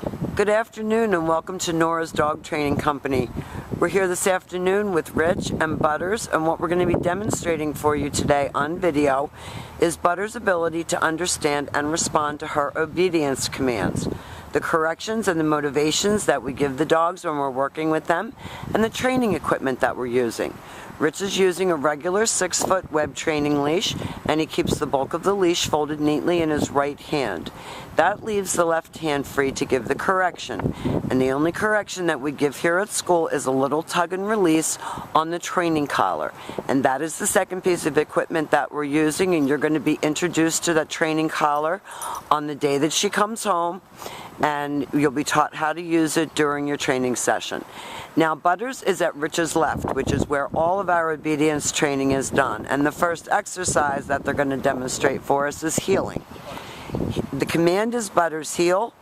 Good afternoon and welcome to Nora's Dog Training Company. We're here this afternoon with Rich and Butters, and what we're going to be demonstrating for you today on video is Butters' ability to understand and respond to her obedience commands, the corrections and the motivations that we give the dogs when we're working with them, and the training equipment that we're using. Rich is using a regular 6-foot web training leash, and he keeps the bulk of the leash folded neatly in his right hand. That leaves the left hand free to give the correction, and the only correction that we give here at school is a little tug and release on the training collar, and that is the second piece of equipment that we're using, and you're going to be introduced to that training collar on the day that she comes home, and you'll be taught how to use it during your training session. Now, Butters is at Rich's left, which is where all of our obedience training is done, and the first exercise that they're going to demonstrate for us is heeling. The command is Butters heel,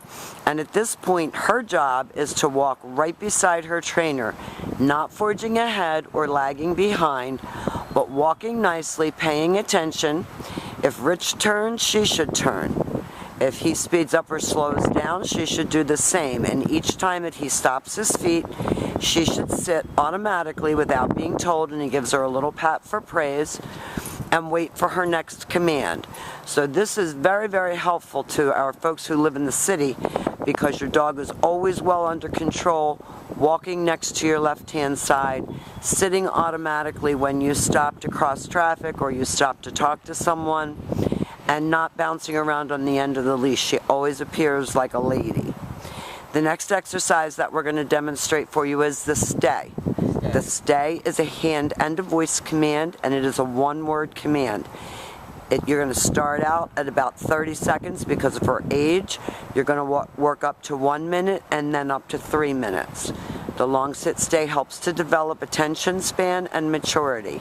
and at this point her job is to walk right beside her trainer, not forging ahead or lagging behind, but walking nicely, paying attention. If Rich turns, she should turn. If he speeds up or slows down, she should do the same, and each time that he stops his feet, she should sit automatically without being told, and he gives her a little pat for praise and wait for her next command. So this is very, very helpful to our folks who live in the city, because your dog is always well under control, walking next to your left-hand side, sitting automatically when you stop to cross traffic or you stop to talk to someone, and not bouncing around on the end of the leash. She always appears like a lady. The next exercise that we're going to demonstrate for you is the stay. The stay is a hand and a voice command, and it is a one-word command. You're going to start out at about 30 seconds because of her age. You're going to work up to 1 minute and then up to 3 minutes. The long sit stay helps to develop attention span and maturity.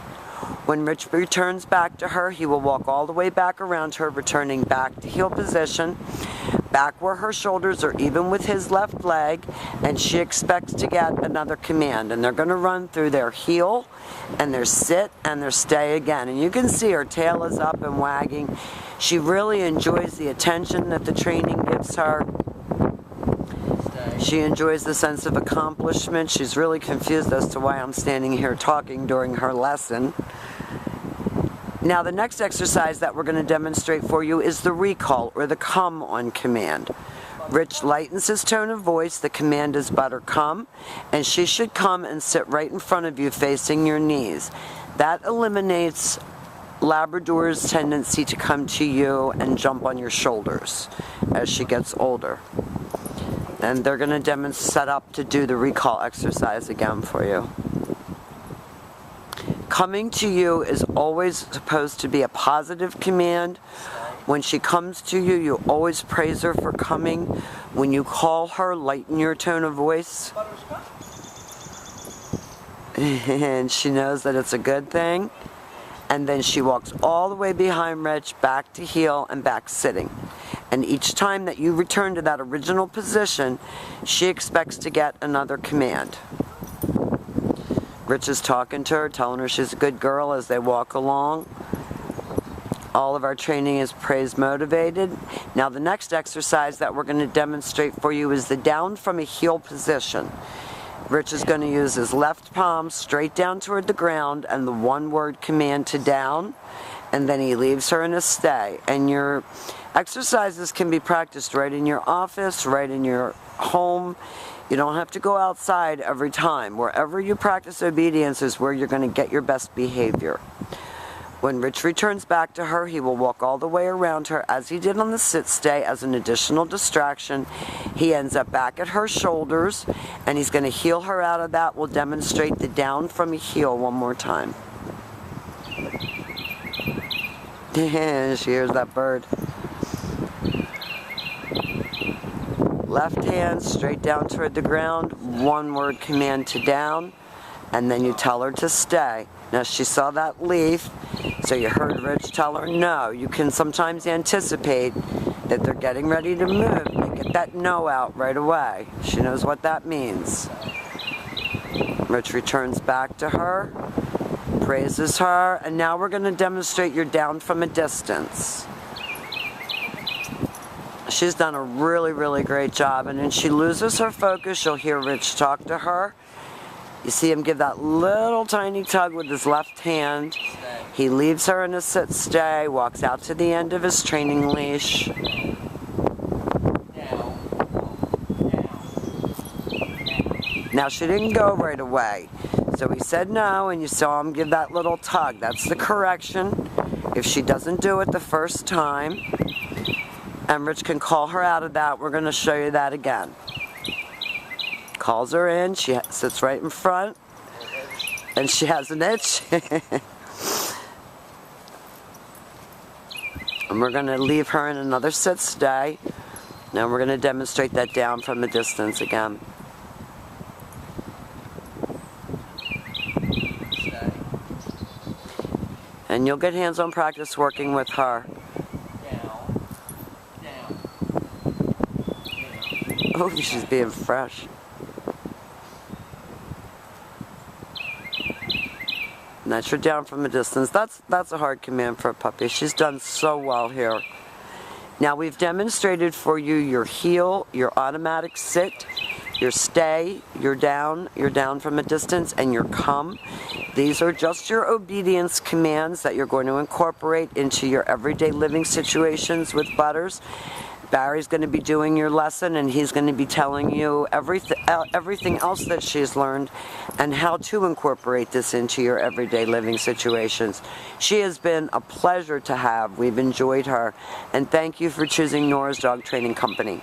When Rich returns back to her, he will walk all the way back around her, returning back to heel position, back where her shoulders are even with his left leg, and she expects to get another command. And they're going to run through their heel and their sit and their stay again. And you can see her tail is up and wagging. She really enjoys the attention that the training gives her. She enjoys the sense of accomplishment. She's really confused as to why I'm standing here talking during her lesson. Now, the next exercise that we're going to demonstrate for you is the recall, or the come on command. Rich lightens his tone of voice. The command is Butter come, and she should come and sit right in front of you facing your knees. That eliminates Labrador's tendency to come to you and jump on your shoulders as she gets older. And they're going to set up to do the recall exercise again for you. Coming to you is always supposed to be a positive command. When she comes to you, you always praise her for coming. When you call her, lighten your tone of voice. And she knows that it's a good thing. And then she walks all the way behind Rich, back to heel and back sitting. And each time that you return to that original position, she expects to get another command. Rich is talking to her, telling her she's a good girl as they walk along. All of our training is praise motivated. Now, the next exercise that we're going to demonstrate for you is the down from a heel position. Rich is going to use his left palm straight down toward the ground and the one-word command to down, and then he leaves her in a stay. And your exercises can be practiced right in your office, right in your home. You don't have to go outside every time. Wherever you practice obedience is where you're going to get your best behavior. When Rich returns back to her, he will walk all the way around her as he did on the sit stay as an additional distraction. He ends up back at her shoulders, and he's going to heel her out of that. We'll demonstrate the down from a heel one more time. She hears that bird. Left hand straight down toward the ground, one-word command to down, and then you tell her to stay. Now, she saw that leaf, so you heard Rich tell her no. You can sometimes anticipate that they're getting ready to move. You get that no out right away. She knows what that means. Rich returns back to her, praises her, and now we're going to demonstrate your down from a distance. She's done a really, really great job. And then she loses her focus. You'll hear Rich talk to her. You see him give that little tiny tug with his left hand. He leaves her in a sit stay, walks out to the end of his training leash. Now she didn't go right away. So he said no, and you saw him give that little tug. That's the correction. If she doesn't do it the first time, and Rich can call her out of that, we're going to show you that again. Calls her in, she sits right in front, and she has an itch. And we're going to leave her in another sit stay. Now we're going to demonstrate that down from a distance again. And you'll get hands-on practice working with her. Down. Oh, she's being fresh. And that's your down from a distance. That's a hard command for a puppy. She's done so well here. Now we've demonstrated for you your heel, your automatic sit, your stay, your down from a distance, and your come. These are just your obedience commands that you're going to incorporate into your everyday living situations with Butters. Barry's going to be doing your lesson, and he's going to be telling you everything else that she's learned and how to incorporate this into your everyday living situations. She has been a pleasure to have. We've enjoyed her, and thank you for choosing Nora's Dog Training Company.